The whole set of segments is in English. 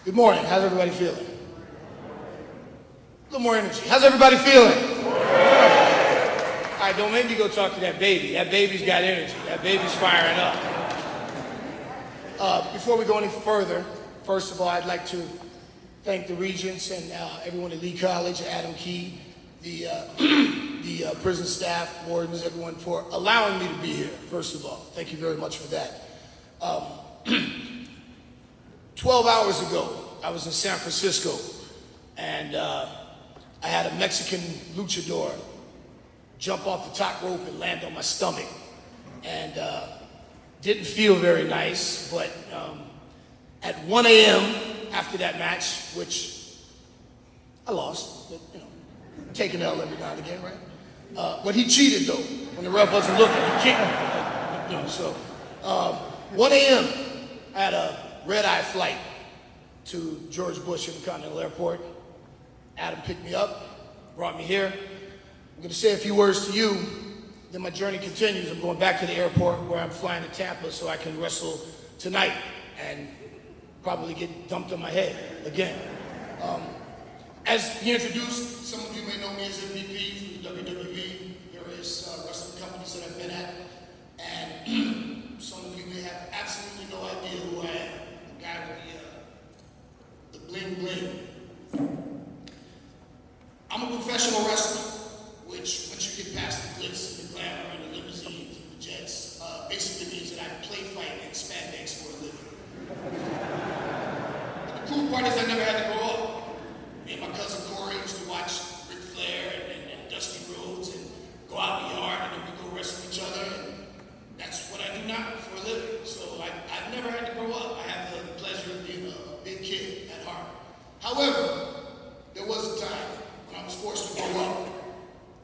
Good morning. How's everybody feeling? A little more energy. How's everybody feeling? All right, don't make me go talk to that baby. That baby's got energy. That baby's firing up. Before we go any further, first of all, I'd like to thank the Regents and everyone at Lee College, Adam Key, the prison staff, wardens, everyone for allowing me to be here, first of all. Thank you very much for that. 12 hours ago, I was in San Francisco, and I had a Mexican luchador jump off the top rope and land on my stomach. And didn't feel very nice, but at 1 a.m. after that match, which I lost, but take an L every now and again, right? But he cheated though, when the ref wasn't looking, he kicked me. So 1 a.m. I had a red-eye flight to George Bush Intercontinental Airport. Adam picked me up, brought me here. I'm gonna say a few words to you, then my journey continues. I'm going back to the airport where I'm flying to Tampa so I can wrestle tonight and probably get dumped on my head again. As he introduced, some of you may know me as MVP from the WWE, various wrestling companies that I've been at, and some of you may have absolutely no idea who I am. The guy with the bling bling. I'm a professional wrestler, which once you get past the glitz and the glamour and the limousines and the jets, basically means that I play fight in spandex for a living. But the cool part is I never had to grow up. Me and my cousin Corey used to watch Ric Flair and Dusty Rhodes and go out in the yard and then we go wrestle each other. And that's what I do now for a living. So I've never had to grow up. I have the pleasure of being a big kid at heart. However, there was a time when I was forced to grow up.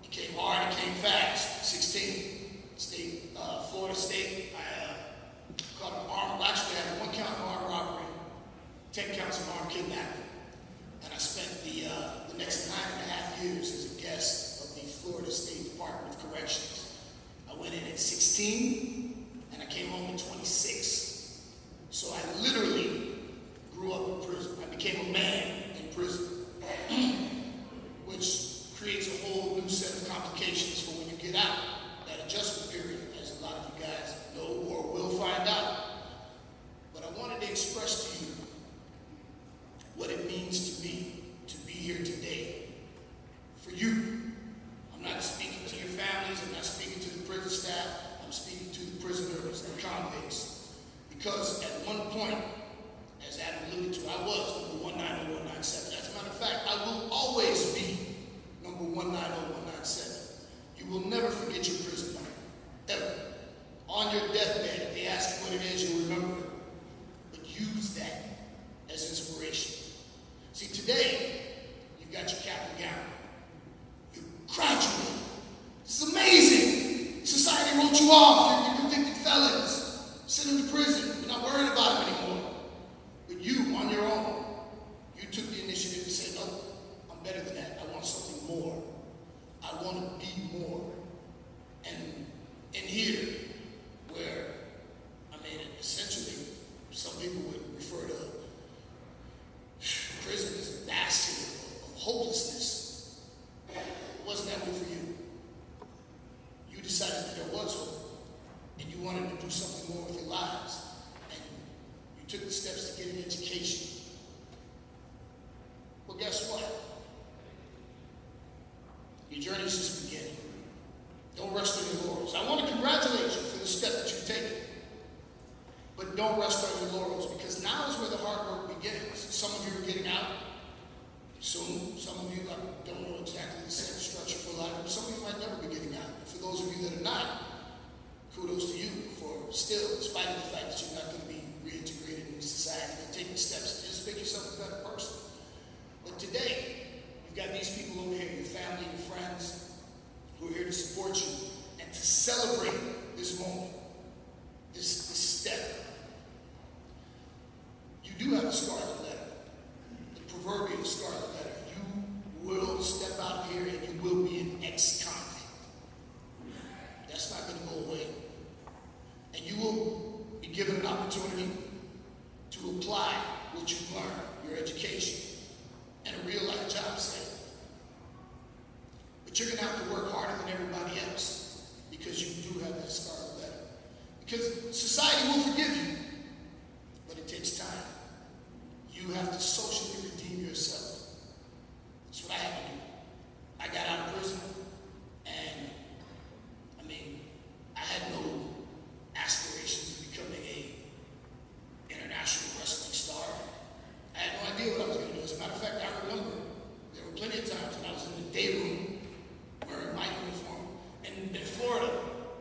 It came hard, it came fast. 16, Florida State. I caught an armed, actually I had 1 count of armed robbery, 10 counts of armed kidnapping. And I spent the next 9.5 years as a guest of the Florida State Department of Corrections. I went in at 16, and I came home at 26. So I literally grew up in prison. I became a man in prison, which creates a whole new set of complications for when you get out. That adjustment period, as a lot of you guys know or will find out. But I wanted to express to you what it means to me to be here today for you. I'm not speaking to your families, I'm not speaking to the prison staff, I'm speaking to the prisoners, the convicts. Because at one point, as Adam alluded to, I was number 190197. As a matter of fact, I will always be number 190197. You will never forget your prison number, ever. On your deathbed, if they ask you what it is, you'll remember it. But use that as inspiration. See, today, you've got your cap and gown. You graduated. This is amazing. Society wrote you off. You're convicted felons. Sent them to prison. You're not worried about them anymore. But you, on your own, you took the initiative to say, no, I'm better than that. I want something more. I want to be more. And in here, where, essentially, some people would refer to prison is a bastion of hopelessness. It wasn't that way for you. You decided that there was hope, and you wanted to do something more with your lives, and you took the steps to get an education. Well, guess what? Your journey is just beginning. Don't rest on your laurels. I want to congratulate you for the step that you've taken, but don't rest on your laurels, because now is where the hard work begins. Some of you are getting out soon. Some of you, I don't know exactly the sentence structure for a lot of them. Some of you might never be getting out. And for those of you that are not, kudos to you for still, in spite of the fact that you're not going to be reintegrated into society, for taking steps to just make yourself a better person. But today, you've got these people over here, your family, your friends, who are here to support you and to celebrate this moment, this step. You do have a scarlet letter, the proverbial scarlet letter. You will step out here and you will be an ex-convict. That's not going to go away. And you will be given an opportunity to apply with what you learn, your education, and a real life job setting. But you're going to have to work harder than everybody else because you do have that scarlet letter. Because society will forgive you, but it takes time. You have to socially redeem yourself. That's what I had to do. I got out of prison, and I had no aspirations of becoming a international wrestling star. I had no idea what I was going to do. As a matter of fact, I remember there were plenty of times when I was in the day room wearing my uniform. And in Florida,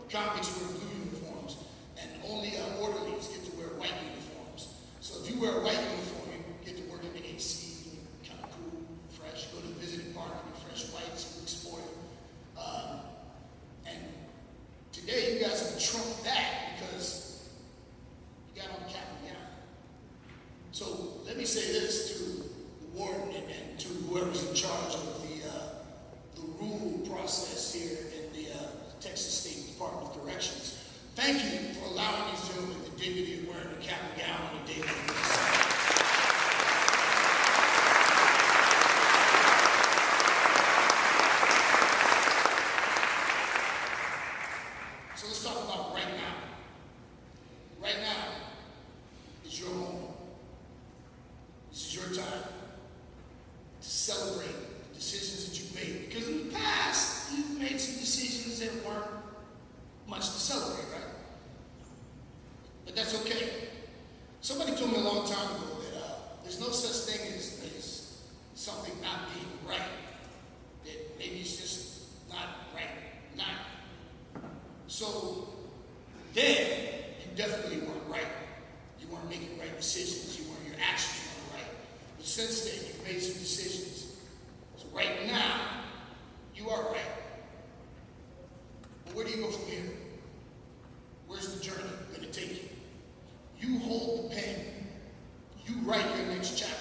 the convicts wear blue uniforms, and only orderlies get to wear white uniforms. So if you wear a white uniform, you get to work in the AC, kind of cool, fresh. Go to the visiting park in your fresh whites, you look spoiled. And today, you guys have trumped that because you got on the cap and gown. So let me say this to the warden and to whoever's in charge of the rule process here in the Texas State Department of Corrections. Thank you for allowing these gentlemen the dignity of wearing a cap and gown on a daily basis. So let's talk about right now. Right now is your moment. This is your time to celebrate the decisions that you've made. Because in the past, you've made some decisions that weren't much to celebrate, right? But that's okay. Somebody told me a long time ago that there's no such thing as something not being right. That maybe it's just not right now. So then, you definitely weren't right. You weren't making right decisions. Your actions weren't right. But since then, you've made some decisions. So right now, you are right. But where do you go from here? Where's the journey going to take you? You hold the pen. You write your next chapter.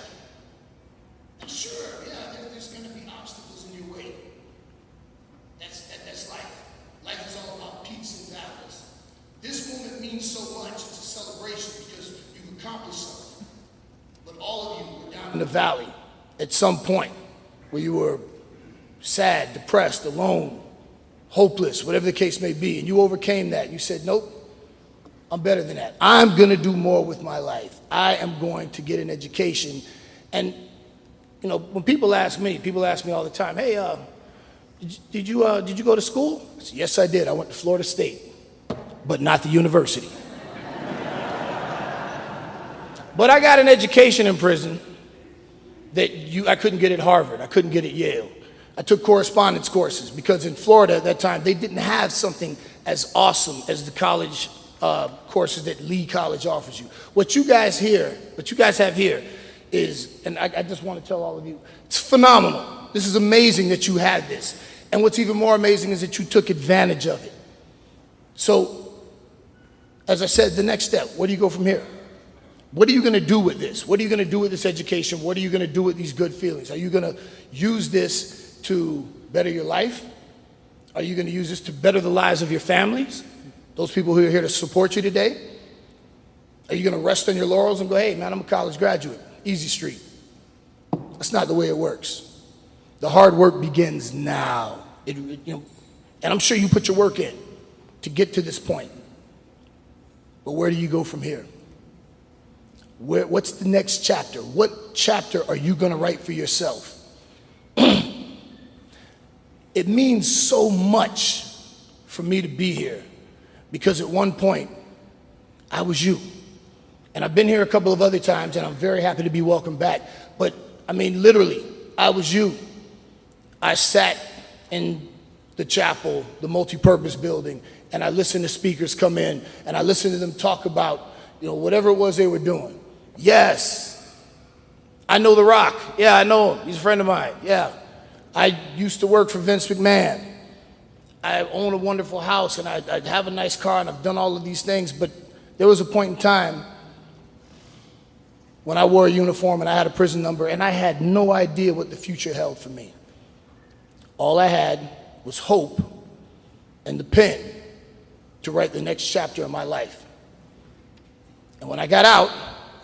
And sure, there's going to be obstacles in your way. That's life. Life is all about peaks and valleys. This moment means so much. It's a celebration because you've accomplished something. But all of you were down in the valley at some point where you were sad, depressed, alone, hopeless, whatever the case may be. And you overcame that. You said, nope, I'm better than that. I'm going to do more with my life. I am going to get an education. And, when people ask me all the time, hey, did you go to school? I said, yes, I did. I went to Florida State, but not the university. But I got an education in prison that I couldn't get at Harvard. I couldn't get at Yale. I took correspondence courses because in Florida at that time, they didn't have something as awesome as the college courses that Lee College offers you. What you guys have here is, and I just want to tell all of you, it's phenomenal. This is amazing that you had this. And what's even more amazing is that you took advantage of it. So, as I said, the next step, where do you go from here? What are you going to do with this? What are you going to do with this education? What are you going to do with these good feelings? Are you going to use this to better your life? Are you going to use this to better the lives of your families? Those people who are here to support you today? Are you going to rest on your laurels and go, hey, man, I'm a college graduate, easy street? That's not the way it works. The hard work begins now. And I'm sure you put your work in to get to this point. But where do you go from here? What's the next chapter? What chapter are you going to write for yourself? It means so much for me to be here because at one point, I was you. And I've been here a couple of other times, and I'm very happy to be welcomed back. But, literally, I was you. I sat in the chapel, the multi-purpose building, and I listened to speakers come in, and I listened to them talk about, whatever it was they were doing. Yes, I know The Rock. Yeah, I know him. He's a friend of mine. Yeah, I used to work for Vince McMahon. I own a wonderful house, and I have a nice car, and I've done all of these things, but there was a point in time when I wore a uniform and I had a prison number, and I had no idea what the future held for me. All I had was hope and the pen to write the next chapter of my life. And when I got out,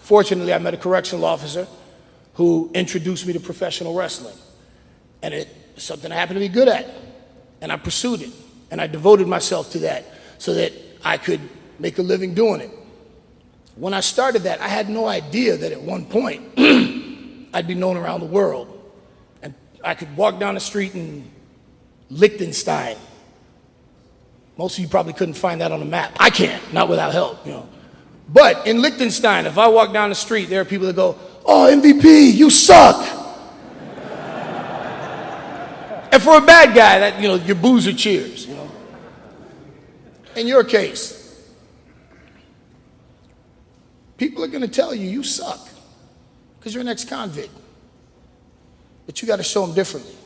Fortunately, I met a correctional officer who introduced me to professional wrestling. And it's something I happened to be good at. And I pursued it. And I devoted myself to that so that I could make a living doing it. When I started that, I had no idea that at one point I'd be known around the world. And I could walk down the street in Liechtenstein. Most of you probably couldn't find that on the map. I can't, not without help, you know. But in Liechtenstein, if I walk down the street, there are people that go, "Oh, MVP, you suck." And for a bad guy, that, you know, your boos are cheers, you know. In your case, people are going to tell you suck because you're an ex-convict. But you got to show them differently.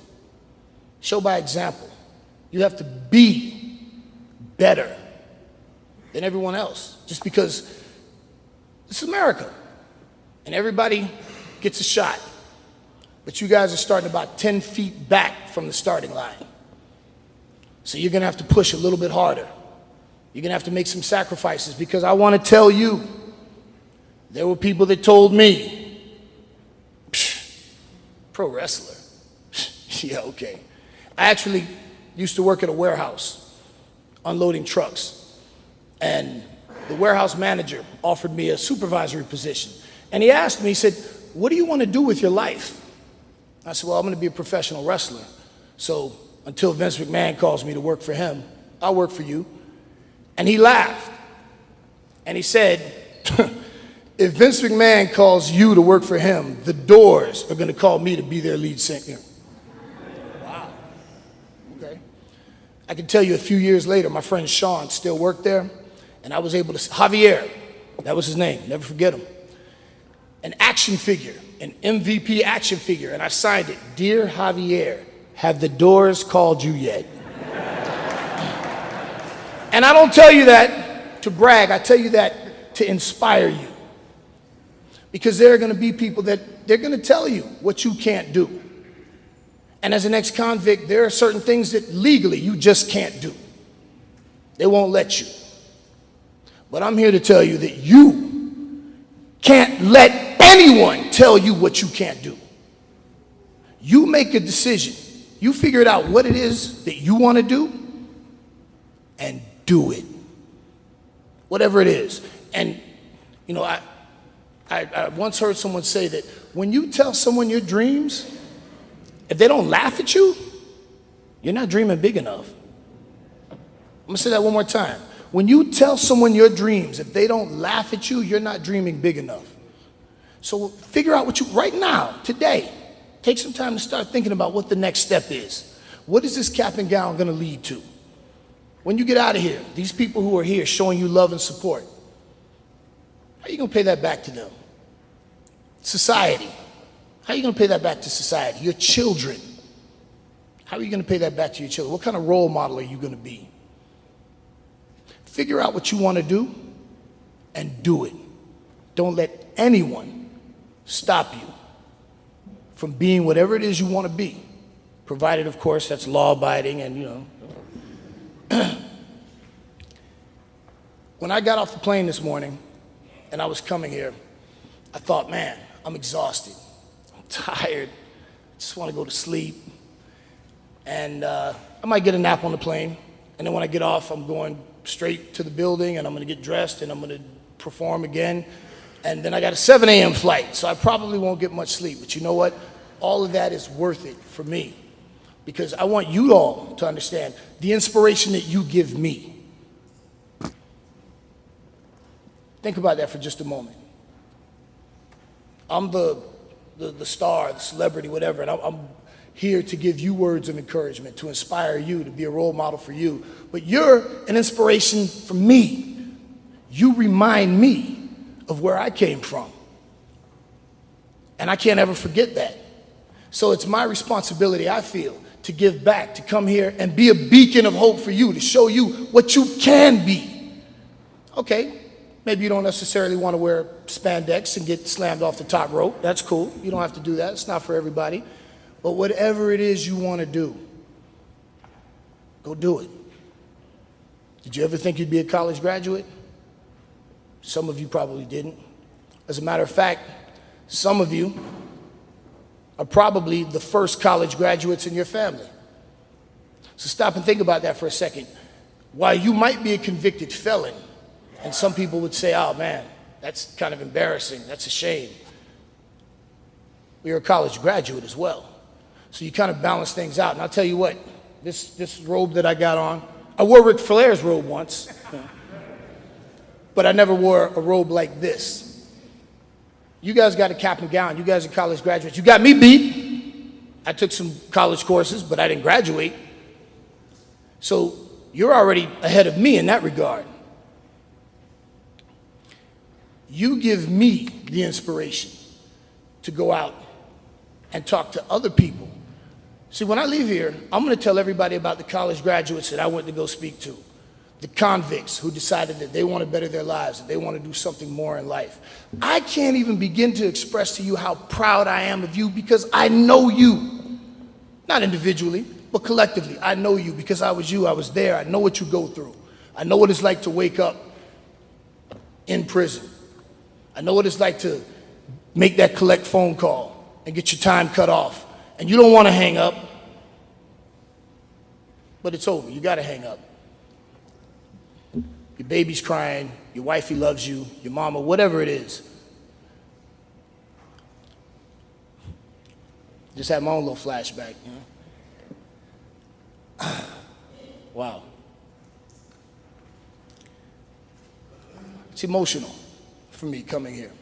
Show by example. You have to be better than everyone else just because it's America and everybody gets a shot. But you guys are starting about 10 feet back from the starting line. So you're going to have to push a little bit harder. You're going to have to make some sacrifices because I want to tell you, there were people that told me, pro wrestler. Yeah, okay. I actually used to work at a warehouse unloading trucks. And the warehouse manager offered me a supervisory position. And he asked me, he said, "What do you want to do with your life?" I said, "Well, I'm going to be a professional wrestler. So until Vince McMahon calls me to work for him, I'll work for you." And he laughed. And he said, "If Vince McMahon calls you to work for him, the Doors are going to call me to be their lead singer." Wow. Okay. I can tell you a few years later, my friend Sean still worked there. And I was able to, Javier, that was his name, never forget him. An action figure, an MVP action figure, and I signed it, "Dear Javier, have the Doors called you yet?" And I don't tell you that to brag, I tell you that to inspire you. Because there are going to be people that they're going to tell you what you can't do. And as an ex-convict, there are certain things that legally you just can't do. They won't let you. But I'm here to tell you that you can't let anyone tell you what you can't do. You make a decision. You figure it out what it is that you want to do and do it. Whatever it is. And, you know, I once heard someone say that when you tell someone your dreams, if they don't laugh at you, you're not dreaming big enough. I'm going to say that one more time. When you tell someone your dreams, if they don't laugh at you, you're not dreaming big enough. So figure out what you, right now, today, take some time to start thinking about what the next step is. What is this cap and gown going to lead to? When you get out of here, these people who are here showing you love and support, how are you going to pay that back to them? Society. How are you going to pay that back to society? Your children. How are you going to pay that back to your children? What kind of role model are you going to be? Figure out what you want to do and do it. Don't let anyone stop you from being whatever it is you want to be, provided, of course, that's law-abiding and, you know. When I got off the plane this morning and I was coming here, I thought, man, I'm exhausted. I'm tired. I just want to go to sleep. And I might get a nap on the plane. And then when I get off, I'm going straight to the building and I'm going to get dressed and I'm going to perform again. And then I got a 7 a.m. flight, so I probably won't get much sleep. But you know what? All of that is worth it for me because I want you all to understand the inspiration that you give me. Think about that for just a moment. I'm the star, the celebrity, whatever, and I'm here to give you words of encouragement, to inspire you, to be a role model for you. But you're an inspiration for me. You remind me of where I came from. And I can't ever forget that. So it's my responsibility, I feel, to give back, to come here and be a beacon of hope for you, to show you what you can be. Okay, maybe you don't necessarily want to wear spandex and get slammed off the top rope. That's cool. You don't have to do that. It's not for everybody. But whatever it is you want to do, go do it. Did you ever think you'd be a college graduate? Some of you probably didn't. As a matter of fact, some of you are probably the first college graduates in your family. So stop and think about that for a second. While you might be a convicted felon, and some people would say, oh man, that's kind of embarrassing, that's a shame. You're a college graduate as well. So you kind of balance things out. And I'll tell you what, this robe that I got on, I wore Ric Flair's robe once, but I never wore a robe like this. You guys got a cap and gown. You guys are college graduates. You got me beat. I took some college courses, but I didn't graduate. So you're already ahead of me in that regard. You give me the inspiration to go out and talk to other people. See, when I leave here, I'm going to tell everybody about the college graduates that I went to go speak to, the convicts who decided that they want to better their lives, that they want to do something more in life. I can't even begin to express to you how proud I am of you because I know you. Not individually, but collectively. I know you because I was you. I was there. I know what you go through. I know what it's like to wake up in prison. I know what it's like to make that collect phone call and get your time cut off. And you don't want to hang up, but it's over. You got to hang up. Your baby's crying, your wifey loves you, your mama, whatever it is. Just had my own little flashback, you know? Wow. It's emotional for me coming here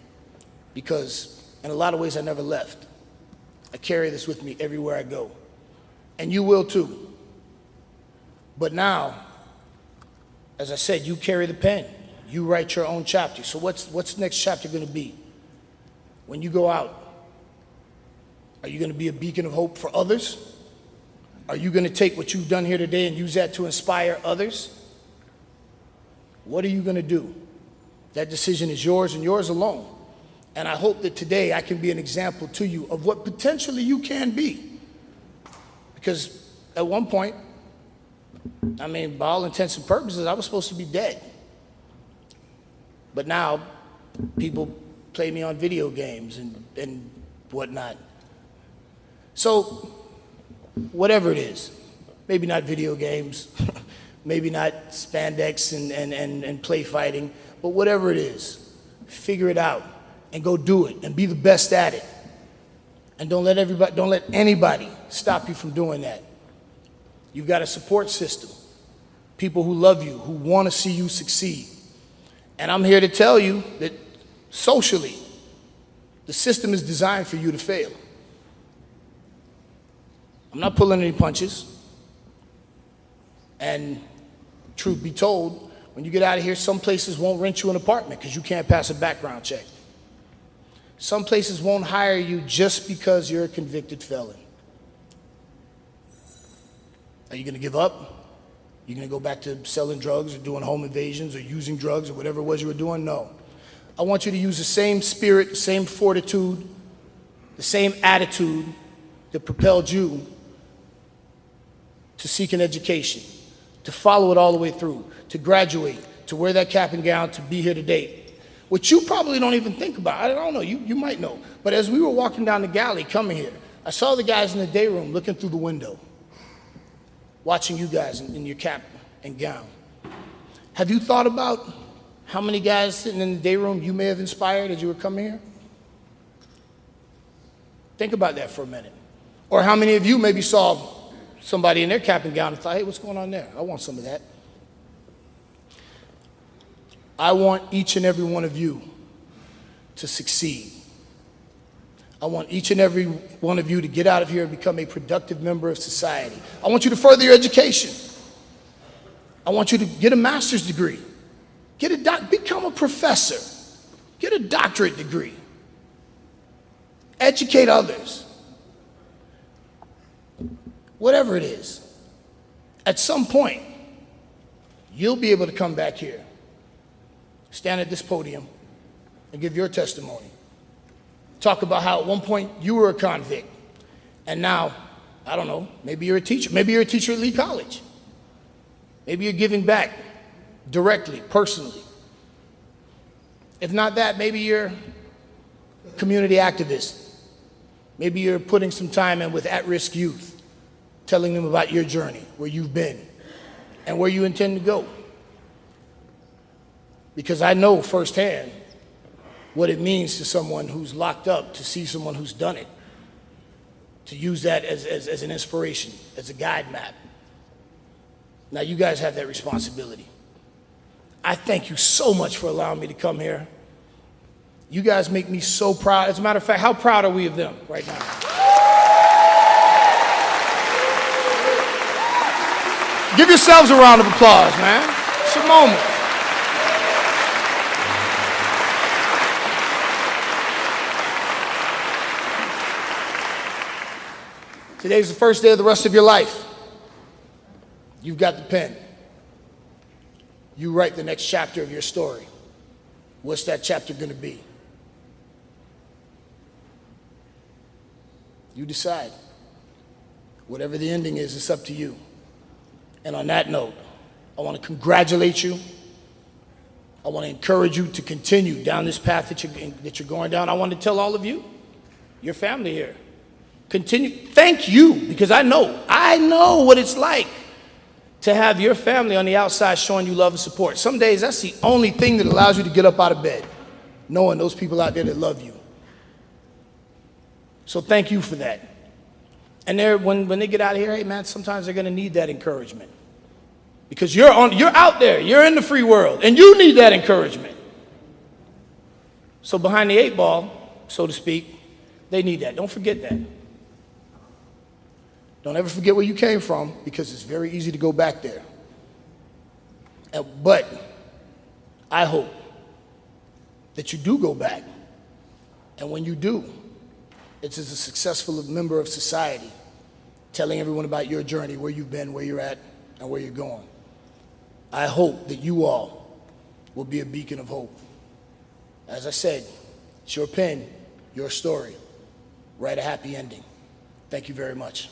because in a lot of ways I never left. I carry this with me everywhere I go. And you will too. But now, as I said, you carry the pen. You write your own chapter. So what's the next chapter going to be? When you go out, are you going to be a beacon of hope for others? Are you going to take what you've done here today and use that to inspire others? What are you going to do? That decision is yours and yours alone. And I hope that today I can be an example to you of what potentially you can be. Because at one point, I mean, by all intents and purposes, I was supposed to be dead. But now, people play me on video games and whatnot. So, whatever it is, maybe not video games, maybe not spandex and play fighting, but whatever it is, figure it out and go do it and be the best at it. And don't let anybody stop you from doing that. You've got a support system, people who love you, who want to see you succeed. And I'm here to tell you that socially, the system is designed for you to fail. I'm not pulling any punches. And truth be told, when you get out of here, some places won't rent you an apartment because you can't pass a background check. Some places won't hire you just because you're a convicted felon. Are you going to give up? You going to go back to selling drugs or doing home invasions or using drugs or whatever it was you were doing? No. I want you to use the same spirit, the same fortitude, the same attitude that propelled you to seek an education, to follow it all the way through, to graduate, to wear that cap and gown, to be here today. Which you probably don't even think about. I don't know, you might know. But as we were walking down the galley coming here, I saw the guys in the day room looking through the window, watching you guys in your cap and gown. Have you thought about how many guys sitting in the day room you may have inspired as you were coming here? Think about that for a minute. Or how many of you maybe saw somebody in their cap and gown and thought, hey, what's going on there? I want some of that. I want each and every one of you to succeed. I want each and every one of you to get out of here and become a productive member of society. I want you to further your education. I want you to get a master's degree. Become a professor. Get a doctorate degree. Educate others. Whatever it is. At some point, you'll be able to come back here, stand at this podium, and give your testimony. Talk about how at one point you were a convict, and now, I don't know, maybe you're a teacher. Maybe you're a teacher at Lee College. Maybe you're giving back directly, personally. If not that, maybe you're community activist. Maybe you're putting some time in with at-risk youth, telling them about your journey, where you've been, and where you intend to go. Because I know firsthand what it means to someone who's locked up to see someone who's done it, to use that as an inspiration, as a guide map. Now you guys have that responsibility. I thank you so much for allowing me to come here. You guys make me so proud. As a matter of fact, how proud are we of them right now? Give yourselves a round of applause, man. It's your moment. Today's the first day of the rest of your life. You've got the pen. You write the next chapter of your story. What's that chapter going to be? You decide. Whatever the ending is, it's up to you. And on that note, I want to congratulate you. I want to encourage you to continue down this path that you're going down. I want to tell all of you, your family here, continue. Thank you, because I know what it's like to have your family on the outside showing you love and support. Some days that's the only thing that allows you to get up out of bed, knowing those people out there that love you. So thank you for that. And when they get out of here, hey man, sometimes they're gonna need that encouragement. Because you're out there, you're in the free world, and you need that encouragement. So behind the 8 ball, so to speak, they need that. Don't forget that. Don't ever forget where you came from, because it's very easy to go back there. But I hope that you do go back. And when you do, it's as a successful member of society, telling everyone about your journey, where you've been, where you're at, and where you're going. I hope that you all will be a beacon of hope. As I said, it's your pen, your story. Write a happy ending. Thank you very much.